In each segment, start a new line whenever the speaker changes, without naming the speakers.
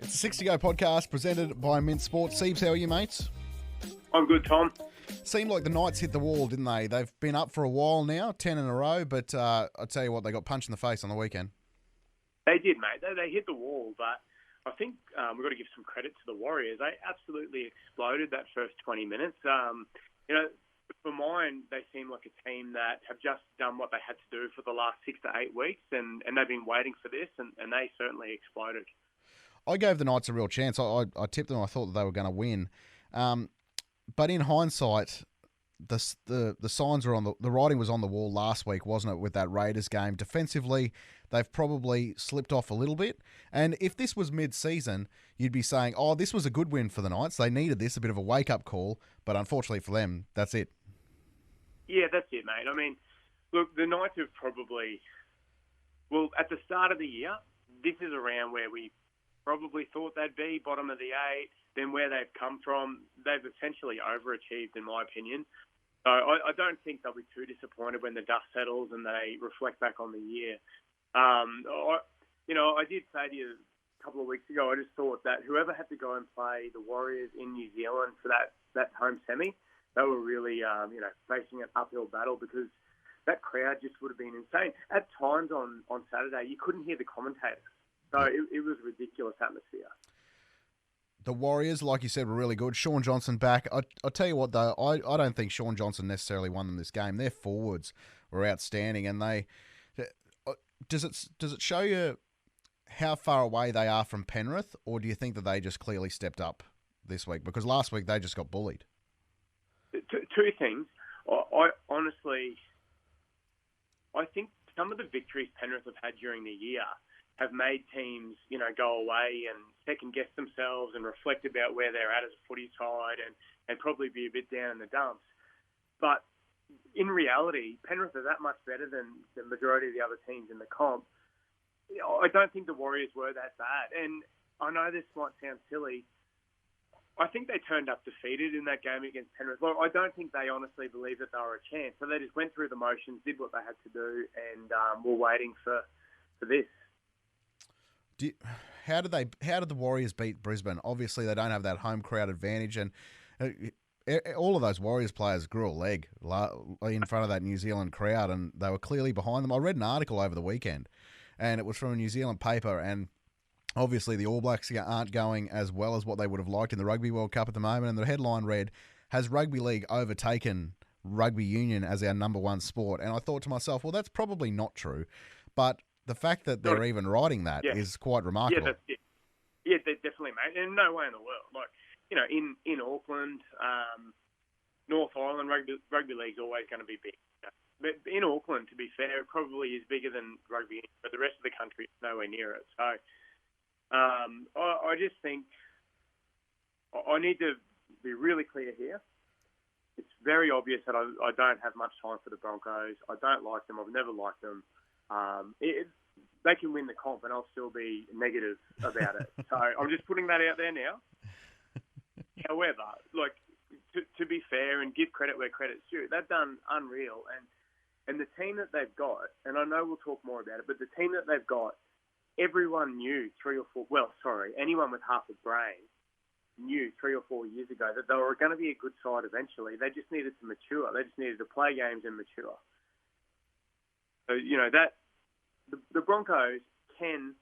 It's a 60 Go podcast presented by Mint Sports. Siebes, how are you, mates?
I'm good, Tom.
Seemed like the Knights hit the wall, didn't they? They've been up for a while now, 10 in a row, but I tell you what, they got punched in the face on the weekend.
They did, mate. They hit the wall, but I think we've got to give some credit to the Warriors. They absolutely exploded that first 20 minutes. For mine, they seem like a team that have just done what they had to do for the last 6 to 8 weeks, and they've been waiting for this, and they certainly exploded.
I gave the Knights a real chance. I tipped them. I thought that they were going to win. But in hindsight, the signs were the writing was on the wall last week, wasn't it, with that Raiders game? Defensively, they've probably slipped off a little bit. And if this was mid-season, you'd be saying, oh, this was a good win for the Knights. They needed this, a bit of a wake-up call. But unfortunately for them, that's it.
Yeah, that's it, mate. I mean, look, the Knights have at the start of the year, this is around where we probably thought they'd be, bottom of the 8. Then where they've come from, they've essentially overachieved, in my opinion. So I don't think they'll be too disappointed when the dust settles and they reflect back on the year. I did say to you a couple of weeks ago, I just thought that whoever had to go and play the Warriors in New Zealand for that home semi, they were really, facing an uphill battle because that crowd just would have been insane. At times on Saturday, you couldn't hear the commentators. So it was a ridiculous atmosphere.
The Warriors, like you said, were really good. Sean Johnson back. I'll tell you what, though, I don't think Sean Johnson necessarily won them this game. Their forwards were outstanding, and does it show you how far away they are from Penrith, or do you think that they just clearly stepped up this week? Because last week they just got bullied.
Two things. I honestly think some of the victories Penrith have had during the year have made teams, go away and second-guess themselves and reflect about where they're at as a footy side and probably be a bit down in the dumps. But in reality, Penrith are that much better than the majority of the other teams in the comp. I don't think the Warriors were that bad. And I know this might sound silly. I think they turned up defeated in that game against Penrith. Well, I don't think they honestly believed that they were a chance. So they just went through the motions, did what they had to do, and were waiting for this.
How did the Warriors beat Brisbane? Obviously, they don't have that home crowd advantage, and all of those Warriors players grew a leg in front of that New Zealand crowd, and they were clearly behind them. I read an article over the weekend, and it was from a New Zealand paper, and obviously the All Blacks aren't going as well as what they would have liked in the Rugby World Cup at the moment, and the headline read, "Has Rugby League overtaken Rugby Union as our number one sport?" And I thought to myself, well, that's probably not true, but the fact that they're even writing that is quite remarkable.
Yeah, that's it. Yeah, definitely, mate. And no way in the world. Like, in Auckland, North Island, rugby league's always going to be big. But in Auckland, to be fair, it probably is bigger than rugby, but the rest of the country is nowhere near it. So I just think I need to be really clear here. It's very obvious that I don't have much time for the Broncos. I don't like them. I've never liked them. They can win the comp and I'll still be negative about it. So I'm just putting that out there now. However, to be fair and give credit where credit's due, they've done unreal. And the team that they've got, and I know we'll talk more about it, but the team that they've got, everyone knew anyone with half a brain knew 3 or 4 years ago that they were going to be a good side eventually. They just needed to mature. They just needed to play games and mature. So, the Broncos can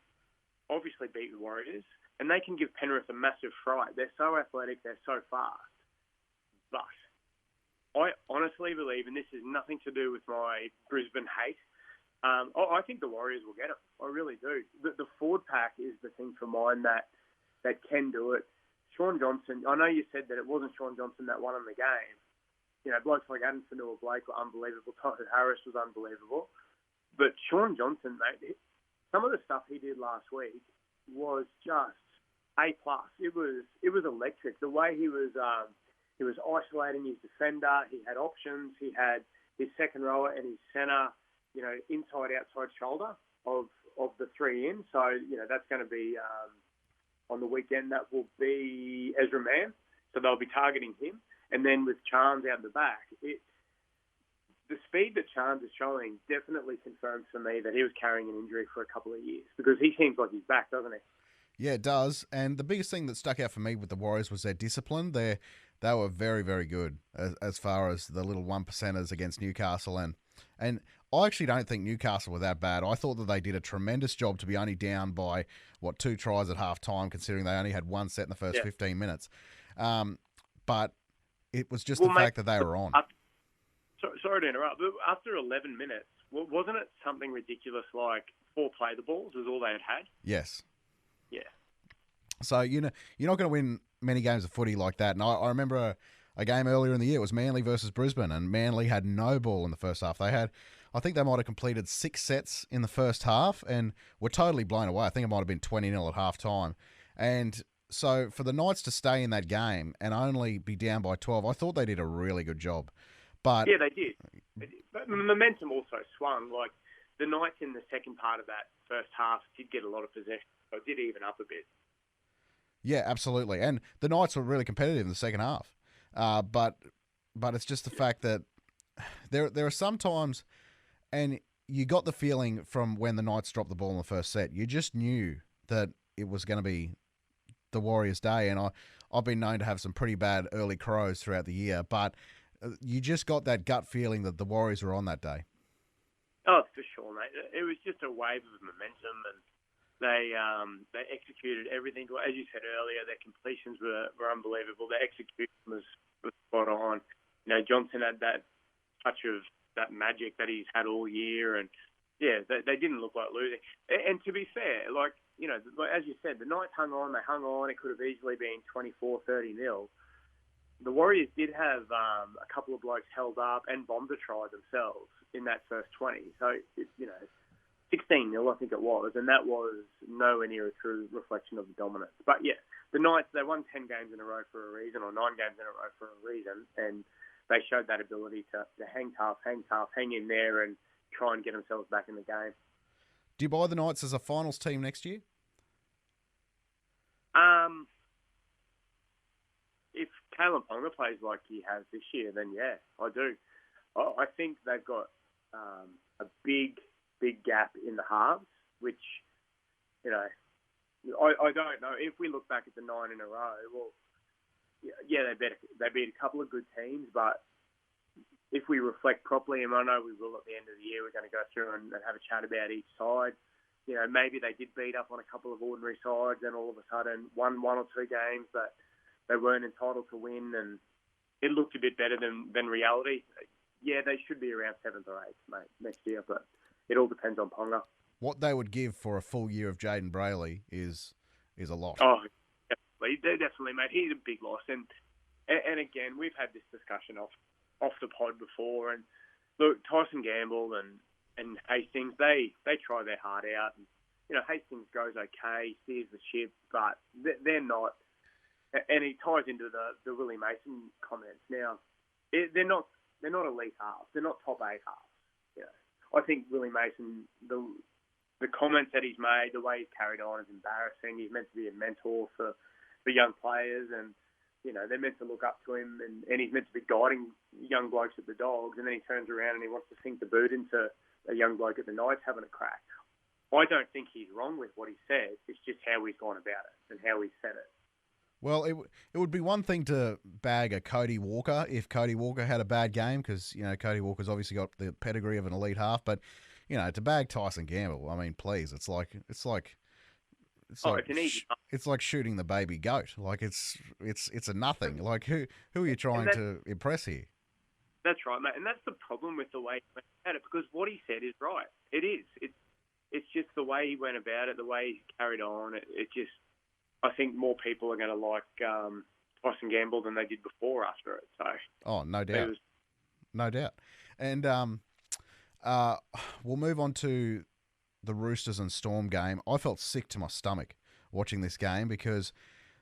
obviously beat the Warriors, and they can give Penrith a massive fright. They're so athletic, they're so fast. But I honestly believe, and this is nothing to do with my Brisbane hate, I think the Warriors will get them. I really do. The forward pack is the thing for mine that can do it. Sean Johnson, I know you said that it wasn't Sean Johnson that won in the game. Blokes like Adam Fanua-Blake were unbelievable. Tohu Harris was unbelievable. But Sean Johnson, mate, some of the stuff he did last week was just A+. It was electric. The way he was isolating his defender. He had options. He had his second rower and his centre, inside, outside shoulder of the three in. So, that's going to be on the weekend. That will be Ezra Mann. so they'll be targeting him. And then with Charnze out the back, the speed that Charnze is showing definitely confirms for me that he was carrying an injury for a couple of years, because he seems like he's back, doesn't he?
Yeah, it does. And the biggest thing that stuck out for me with the Warriors was their discipline. They were very, very good as far as the little 1%ers against Newcastle. And I actually don't think Newcastle were that bad. I thought that they did a tremendous job to be only down by, 2 tries at half time, considering they only had one set in the first 15 minutes. But it was just the fact that they were on.
Sorry to interrupt, but after 11 minutes, wasn't it something ridiculous like 4 play the balls was all they had?
Yes.
Yeah.
So, you're not going to win many games of footy like that. And I remember a game earlier in the year, it was Manly versus Brisbane, and Manly had no ball in the first half. I think they might have completed 6 sets in the first half and were totally blown away. I think it might have been 20-0 at half time. And so for the Knights to stay in that game and only be down by 12, I thought they did a really good job. But
yeah, they did. But momentum also swung. Like, the Knights in the second part of that first half did get a lot of possession, so it did even up a bit.
Yeah, absolutely. And the Knights were really competitive in the second half. But it's just the fact that there are some times, and you got the feeling from when the Knights dropped the ball in the first set, you just knew that it was going to be the Warriors' day. And I've been known to have some pretty bad early crows throughout the year, but you just got that gut feeling that the Warriors were on that day.
Oh, for sure, mate. It was just a wave of momentum, and they executed everything. As you said earlier, their completions were unbelievable. Their execution was spot on. Johnson had that touch of that magic that he's had all year, and yeah, they didn't look like losing. And to be fair, as you said, the Knights hung on. They hung on. It could have easily been 24-30-0. The Warriors did have a couple of blokes held up and bombed a try themselves in that first 20. So, 16-0, I think it was, and that was nowhere near a true reflection of the dominance. But yeah, the Knights, they won 10 games in a row for a reason, or 9 games in a row for a reason, and they showed that ability to hang tough, hang in there, and try and get themselves back in the game.
Do you buy the Knights as a finals team next year?
If Kalen Ponga plays like he has this year, then yeah, I do. I think they've got a big gap in the halves, which, I don't know. If we look back at the 9 in a row, well, yeah, they beat a couple of good teams, but if we reflect properly, and I know we will at the end of the year, we're going to go through and have a chat about each side. Maybe they did beat up on a couple of ordinary sides and all of a sudden won 1 or 2 games that they weren't entitled to win, and it looked a bit better than reality. Yeah, they should be around 7th or 8th, mate, next year, but it all depends on Ponga.
What they would give for a full year of Jaden Brayley is a lot.
Oh, definitely, mate. He's a big loss, and again, we've had this discussion off the pod before, and look, Tyson Gamble and Hastings, they try their heart out, and Hastings goes okay, steers the ship, but they're not. And he ties into the Willie Mason comments. Now, they're not elite halves. They're not top 8 halves. I think Willie Mason, the comments that he's made, the way he's carried on is embarrassing. He's meant to be a mentor for young players, and they're meant to look up to him, and he's meant to be guiding young blokes at the Dogs, and then he turns around and he wants to sink the boot into a young bloke at the Knights having a crack. I don't think he's wrong with what he said. It's just how he's gone about it and how he said it.
Well, it would be one thing to bag a Cody Walker if Cody Walker had a bad game, because Cody Walker's obviously got the pedigree of an elite half. But to bag Tyson Gamble, I mean, please, it's like shooting the baby goat. Like it's a nothing. Like who are you trying to impress here?
That's right, mate, and that's the problem with the way he went about it, because what he said is right. It is. It's just the way he went about it, the way he carried on. It just. I think more people are going to like Tyson Gamble than they did before after it. So,
no doubt, no doubt. And we'll move on to the Roosters and Storm game. I felt sick to my stomach watching this game because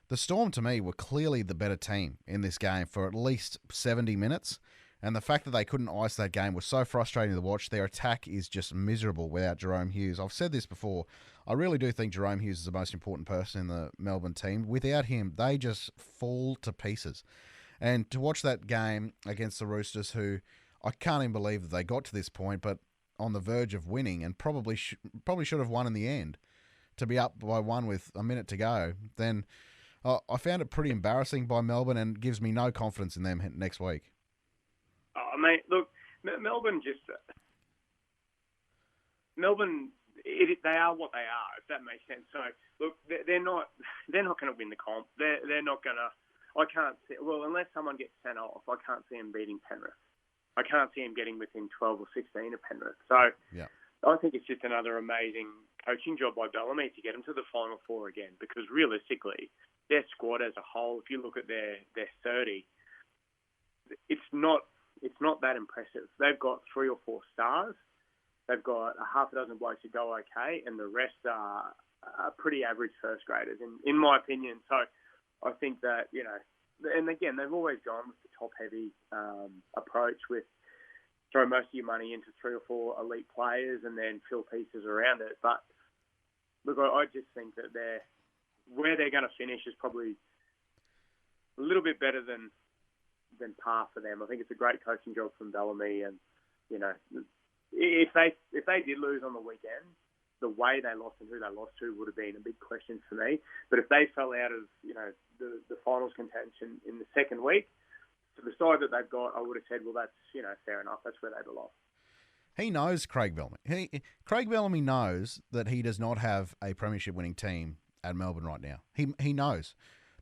the Storm, to me, were clearly the better team in this game for at least 70 minutes. And the fact that they couldn't ice that game was so frustrating to watch. Their attack is just miserable without Jerome Hughes. I've said this before. I really do think Jerome Hughes is the most important person in the Melbourne team. Without him, they just fall to pieces. And to watch that game against the Roosters, who I can't even believe that they got to this point, but on the verge of winning and probably should have won in the end, to be up by one with a minute to go, then I found it pretty embarrassing by Melbourne and gives me no confidence in them next week.
Oh, mate, look, Melbourne they are what they are, if that makes sense. So, look, they're not going to win the comp. They're not going to. I can't see. Well, unless someone gets sent off, I can't see them beating Penrith. I can't see them getting within 12 or 16 of Penrith. So, yeah. I think it's just another amazing coaching job by Bellamy to get them to the Final Four again. Because realistically, their squad as a whole, if you look at their 30, it's not that impressive. They've got 3 or 4 stars. They've got a half a dozen blokes who go okay, and the rest are pretty average first graders, in my opinion. So I think that, and again, they've always gone with the top-heavy approach with throw most of your money into 3 or 4 elite players and then fill pieces around it. But look, I just think that where they're going to finish is probably a little bit better than par for them. I think it's a great coaching job from Bellamy, and if they did lose on the weekend, the way they lost and who they lost to would have been a big question for me. But if they fell out of the finals contention in the second week, to the side that they've got, I would have said, well, that's fair enough. That's where they belong.
He knows Craig Bellamy. Craig Bellamy knows that he does not have a premiership winning team at Melbourne right now. He knows,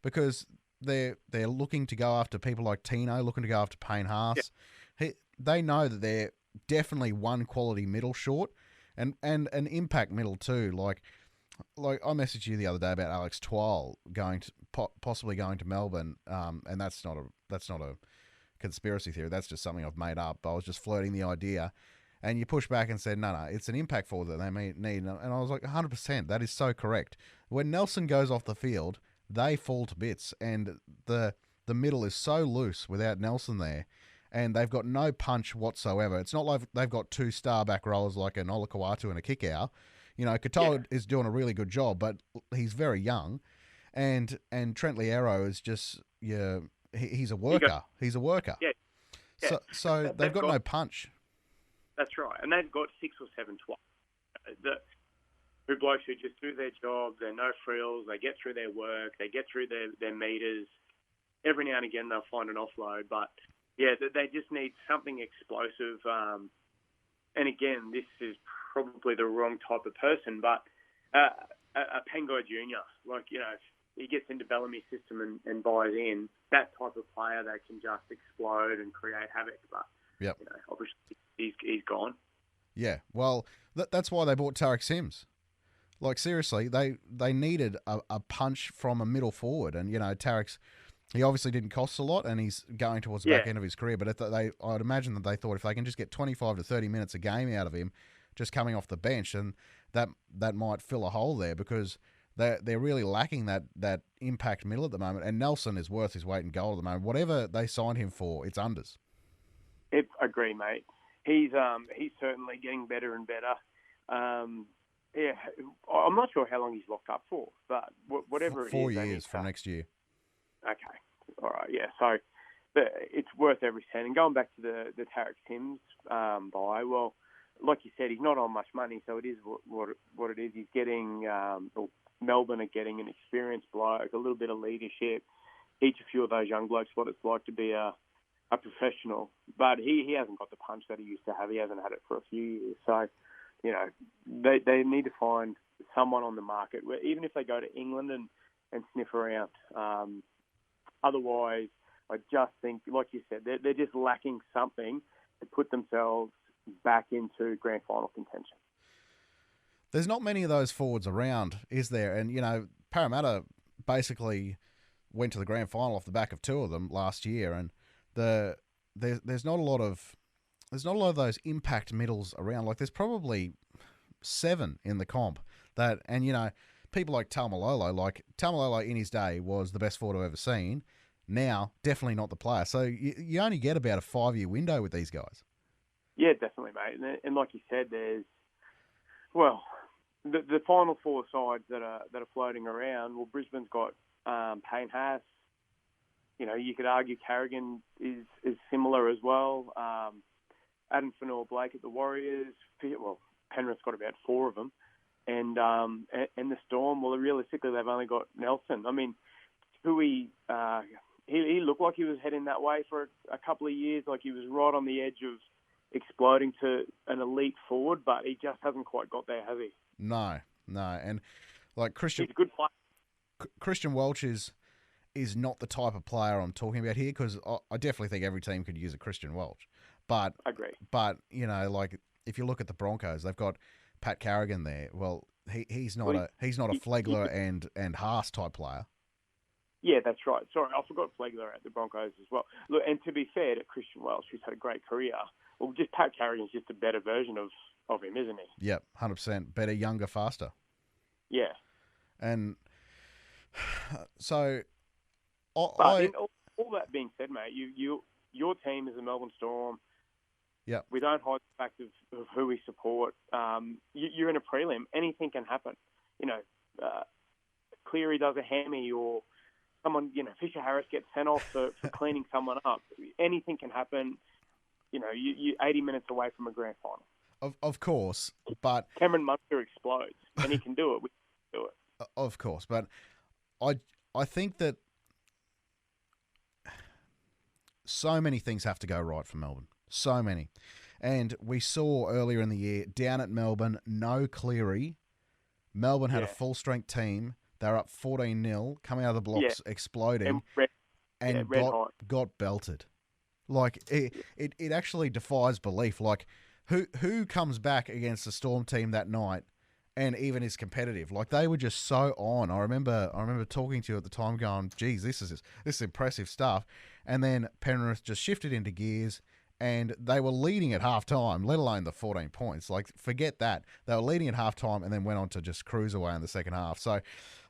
because they're looking to go after people like Tino, looking to go after Payne Haas. Yeah. They know that they're definitely one quality middle short, and an impact middle too. Like I messaged you the other day about Alex Twal possibly going to Melbourne, and that's not a conspiracy theory. That's just something I've made up. I was just floating the idea, and you pushed back and said, no, it's an impact forward that they may need. And I was like, 100%. That is so correct. When Nelson goes off the field, they fall to bits, and the middle is so loose without Nelson there, and they've got no punch whatsoever. It's not like they've got 2 star back rollers like an Olakau'atu and a Kikau. Katoa is doing a really good job, but he's very young, and Trent Liero is just he's a worker. He's a worker.
Yeah.
So they've got no punch.
That's right, and they've got 6 or 7 who blokes who just do their job. They're no frills. They get through their work. They get through their meters. Every now and again, they'll find an offload, but yeah, they just need something explosive. And again, this is probably the wrong type of person, but a Pengai Jr., if he gets into Bellamy's system and buys in, that type of player that can just explode and create havoc. But obviously he's gone. Yeah,
well, that's why they bought Tarek Sims. Like, seriously, they needed a punch from a middle forward, and Tarek's. He obviously didn't cost a lot, and he's going towards the back end of his career. But I'd imagine that they thought if they can just get 25 to 30 minutes a game out of him, just coming off the bench, then that might fill a hole there, because they're really lacking that impact middle at the moment. And Nelson is worth his weight in gold at the moment. Whatever they signed him for, it's unders.
I agree, mate. He's certainly getting better and better. Yeah, I'm not sure how long he's locked up for, but whatever it is,
4 years from next year.
Okay. All right. Yeah. So it's worth every cent. And going back to the Tarek Sims buy, well, like you said, he's not on much money, so it is what it is. He's getting, or Melbourne are getting an experienced bloke, a little bit of leadership, teach a few of those young blokes what it's like to be a professional. But he hasn't got the punch that he used to have. He hasn't had it for a few years. So, they need to find someone on the market, where, even if they go to England and sniff around. Otherwise, I just think, like you said, they're just lacking something to put themselves back into grand final contention.
There's not many of those forwards around, is there? And, Parramatta basically went to the grand final off the back of 2 of them last year, and there's not a lot of those impact middles around. Like, there's probably 7 in the comp that, and people like Taumalolo in his day was the best forward I've ever seen. Now, definitely not the player. So you only get about a 5-year window with these guys.
Yeah, definitely, mate. And like you said, well, the final four sides that are floating around. Well, Brisbane's got Payne Haas. You know, you could argue Carrigan is similar as well. Adam Fanua-Blake at the Warriors. Well, Penrith's got about 4 of them. And the Storm, well, realistically, they've only got Nelson. I mean, Tui, he looked like he was heading that way for a couple of years, like he was right on the edge of exploding to an elite forward, but he just hasn't quite got there, has he?
No. And like
He's a good player.
Christian Welch is not the type of player I'm talking about here, because I definitely think every team could use a Christian Welch. But
I agree.
But, you know, like if you look at the Broncos, they've got Pat Carrigan there. Well, he's not a Flegler and Haas type player.
Yeah, that's right. Sorry, I forgot Flegler at the Broncos as well. Look, and to be fair to Christian Welch, who's had a great career, well, just Pat Carrigan's just a better version of him, isn't he?
Yep, 100%. Better, younger, faster.
Yeah.
And so,
all that being said, mate, your team is the Melbourne Storm.
Yeah.
We don't hide the fact of who we support. You're in a prelim. Anything can happen. You know, Cleary does a hammy, or someone, you know, Fisher Harris gets sent off for cleaning someone up. Anything can happen. You know, you're 80 minutes away from a grand final.
Of course, but
Cameron Munster explodes, and he can do it. We can do it.
Of course, but I think that so many things have to go right for Melbourne. So many. And we saw earlier in the year, down at Melbourne, no Cleary. Melbourne had a full-strength team. They were up 14-0, coming out of the blocks, exploding, and got belted. Like, it actually defies belief. Like, who comes back against the Storm team that night and even is competitive? Like, they were just so on. I remember talking to you at the time going, geez, this is impressive stuff. And then Penrith just shifted into gears, and they were leading at halftime, let alone the 14 points. Like, forget that. They were leading at halftime and then went on to just cruise away in the second half. So,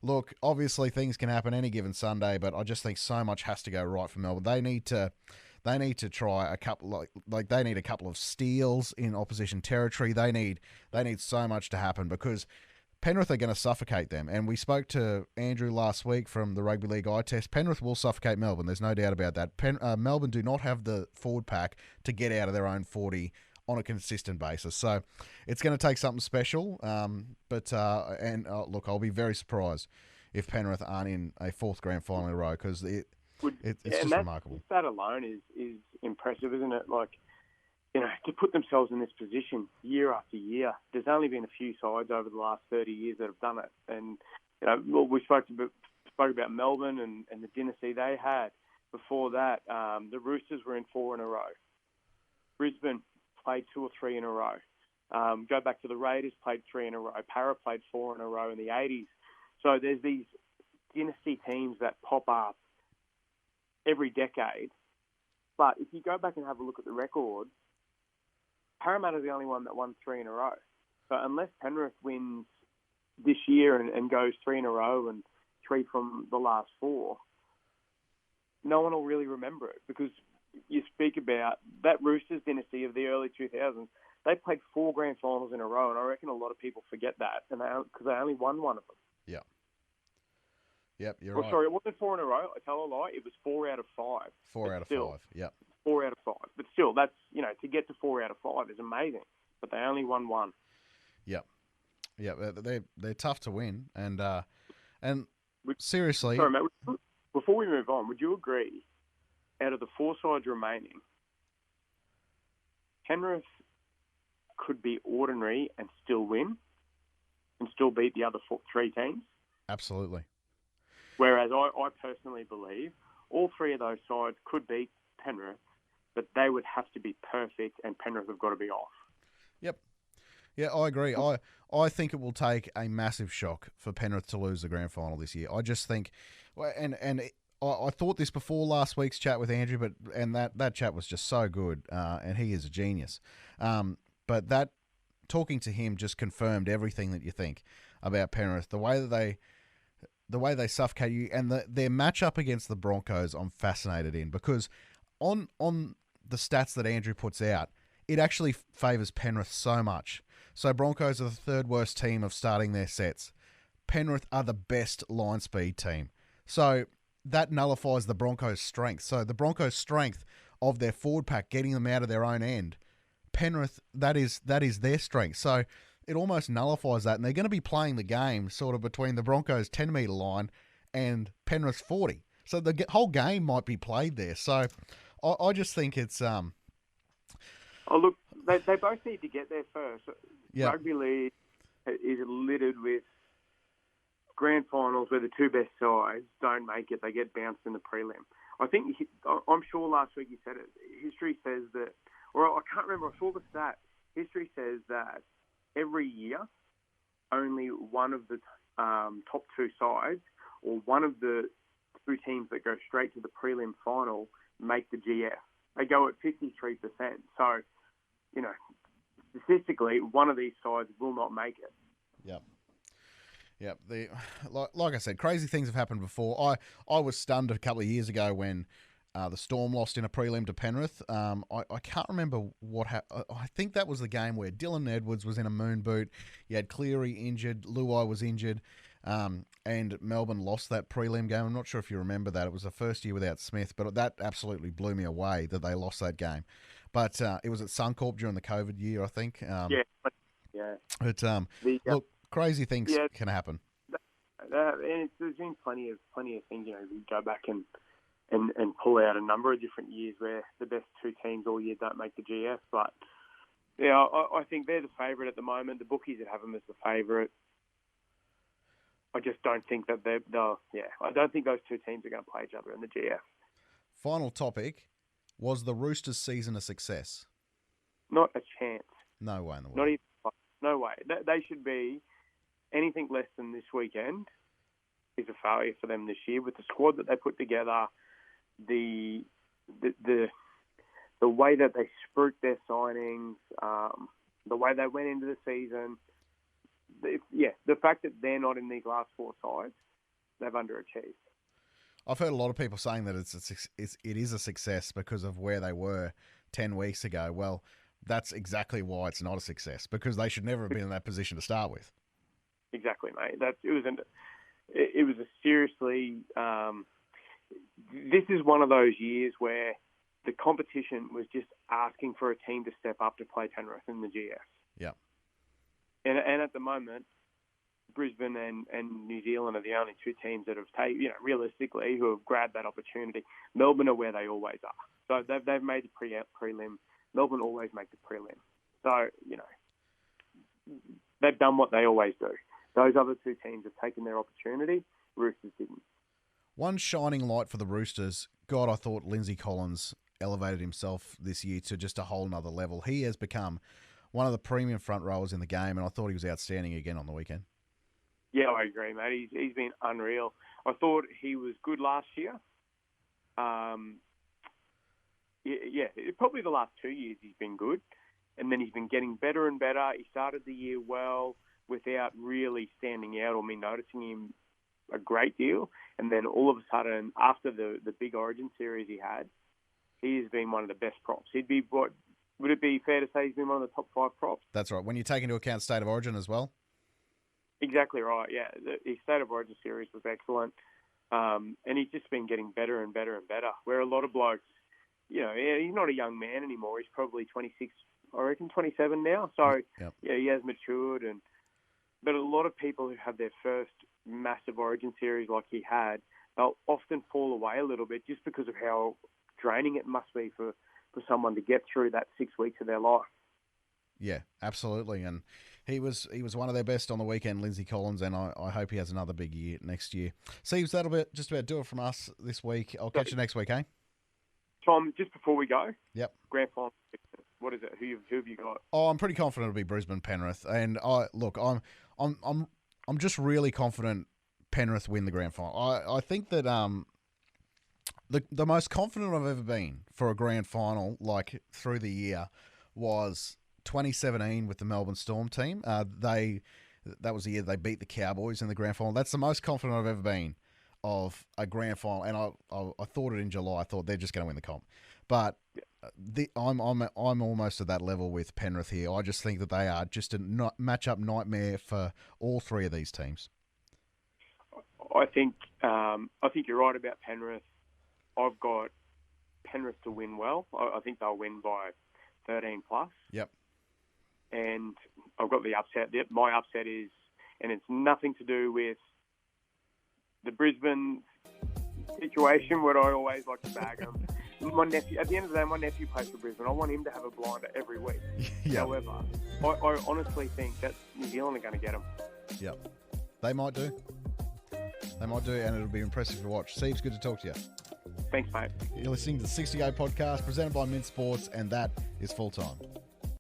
look, obviously things can happen any given Sunday, but I just think so much has to go right for Melbourne. They need to try a couple, like they need a couple of steals in opposition territory. They need so much to happen, because Penrith are going to suffocate them. And we spoke to Andrew last week from the Rugby League eye test. Penrith will suffocate Melbourne. There's no doubt about that. Melbourne do not have the forward pack to get out of their own 40 on a consistent basis. So it's going to take something special. Look, I'll be very surprised if Penrith aren't in a 4th grand final in a row, because it's just remarkable.
That alone is impressive, isn't it? Like, you know, to put themselves in this position year after year. There's only been a few sides over the last 30 years that have done it. And, you know, well, we spoke about Melbourne and the dynasty they had. Before that, the Roosters were in 4 in a row. Brisbane played 2 or 3 in a row. Go back to the Raiders, played 3 in a row. Para played 4 in a row in the 80s. So there's these dynasty teams that pop up every decade. But if you go back and have a look at the record, Parramatta's the only one that won 3 in a row. So unless Penrith wins this year and goes 3 in a row and 3 from the last 4, no one will really remember it, because you speak about that Roosters dynasty of the early 2000s. They played 4 grand finals in a row, and I reckon a lot of people forget that, and because they only won one of them.
Yeah. Yep, you're right.
Sorry, it wasn't 4 in a row. I tell a lie. It was 4 out of 5.
4 out of 5. Yep.
4 out of 5. But still, that's, you know, to get to 4 out of 5 is amazing. But they only won 1.
Yep. Yeah, they're tough to win, and seriously.
Sorry, mate. Before we move on, would you agree, out of the 4 sides remaining, Penrith could be ordinary and still win, and still beat the other 3 teams?
Absolutely.
Whereas I personally believe all 3 of those sides could beat Penrith, but they would have to be perfect, and Penrith have got to be off. Yep.
Yeah, I agree. I think it will take a massive shock for Penrith to lose the grand final this year. I just think, I thought this before last week's chat with Andrew, but that chat was just so good, and he is a genius. But that talking to him just confirmed everything that you think about Penrith. The way that the way they suffocate you, and their matchup against the Broncos, I'm fascinated in, because on the stats that Andrew puts out, it actually favours Penrith so much. So Broncos are the third worst team of starting their sets. Penrith are the best line speed team. So that nullifies the Broncos' strength. So the Broncos' strength of their forward pack, getting them out of their own end, Penrith, that is their strength. So it almost nullifies that. And they're going to be playing the game sort of between the Broncos' 10-metre line and Penrith's 40. So the whole game might be played there. So I just think it's...
Oh, look, they both need to get there first.
Yep.
Rugby league is littered with grand finals where the two best sides don't make it. They get bounced in the prelim. I'm sure last week you said it. History says that, or I can't remember, I saw the stat. History says that every year, only one of the top two sides, or one of the two teams that go straight to the prelim final, make the GF. They go at 53%. So, statistically, one of these sides will not make it.
Yep. Yep. Like I said, crazy things have happened before. I was stunned a couple of years ago when the Storm lost in a prelim to Penrith. I can't remember what happened. I think that was the game where Dylan Edwards was in a moon boot. You had Cleary injured. Luai was injured. And Melbourne lost that prelim game. I'm not sure if you remember that. It was the first year without Smith, but that absolutely blew me away that they lost that game. But it was at Suncorp during the COVID year, I think.
Yeah.
But look, crazy things can happen.
And there's been plenty of things. We go back and pull out a number of different years where the best two teams all year don't make the GF. But yeah, I think they're the favourite at the moment. The bookies that have them as the favourite. I just don't think that I don't think those two teams are going to play each other in the GF.
Final topic: was the Roosters' season a success?
Not a chance.
No way in the world.
Not even. No way. They should be anything less than this weekend is a failure for them this year with the squad that they put together, the way that they spruiked their signings, the way they went into the season. The fact that they're not in these last four sides, they've underachieved.
I've heard a lot of people saying that it is a success because of where they were 10 weeks ago. Well, that's exactly why it's not a success, because they should never have been in that position to start with.
Exactly, mate. It was a seriously. This is one of those years where the competition was just asking for a team to step up to play Penrith in the GF.
Yeah.
And at the moment, Brisbane and New Zealand are the only two teams that have taken, realistically, who have grabbed that opportunity. Melbourne are where they always are. So they've made the prelim. Melbourne always make the prelim. So, they've done what they always do. Those other two teams have taken their opportunity. Roosters didn't.
One shining light for the Roosters, God, I thought Lindsay Collins elevated himself this year to just a whole nother level. He has become one of the premium front rowers in the game, and I thought he was outstanding again on the weekend.
Yeah, I agree, mate. He's been unreal. I thought he was good last year. Probably the last 2 years he's been good, and then he's been getting better and better. He started the year well without really standing out or me noticing him a great deal, and then all of a sudden, after the big Origin series he had, he has been one of the best props. He'd be would it be fair to say he's been one of the top 5 props?
That's right. When you take into account State of Origin as well.
Exactly right. Yeah, his State of Origin series was excellent, and he's just been getting better and better and better. Where a lot of blokes, he's not a young man anymore. He's probably 26, I reckon 27 now. So
yep.
Yeah, he has matured, but a lot of people who have their first massive Origin series like he had, they'll often fall away a little bit just because of how draining it must be for someone to get through that 6 weeks of their life.
Yeah, absolutely. And he was one of their best on the weekend, Lindsay Collins, and I hope he has another big year next year. Steve, that'll just about do it from us this week. I'll catch you next week, eh?
Tom, just before we go,
yep.
Grand final, what is it? Who have you got?
Oh, I'm pretty confident it'll be Brisbane Penrith, and I'm just really confident Penrith win the grand final. I think that the most confident I've ever been for a grand final, like through the year, was 2017 with the Melbourne Storm team. They That was the year they beat the Cowboys in the grand final. That's the most confident I've ever been of a grand final, and I thought it in July. I thought they're just going to win the comp, but I'm almost at that level with Penrith here. I just think that they are just a matchup nightmare for all three of these teams.
I think you're right about Penrith. I've got Penrith to win well. I think they'll win by 13 plus.
Yep.
And I've got the upset. My upset is, and it's nothing to do with the Brisbane situation where I always like to bag them. My nephew, at the end of the day, my nephew plays for Brisbane. I want him to have a blinder every week.
Yep.
However, I honestly think that New Zealand are going to get him.
Yep. They might do. They might do, and it'll be impressive to watch. Steve's good to talk to you.
Thanks, mate.
You're listening to the 60 Go podcast presented by Mint Sports, and that is Full Time.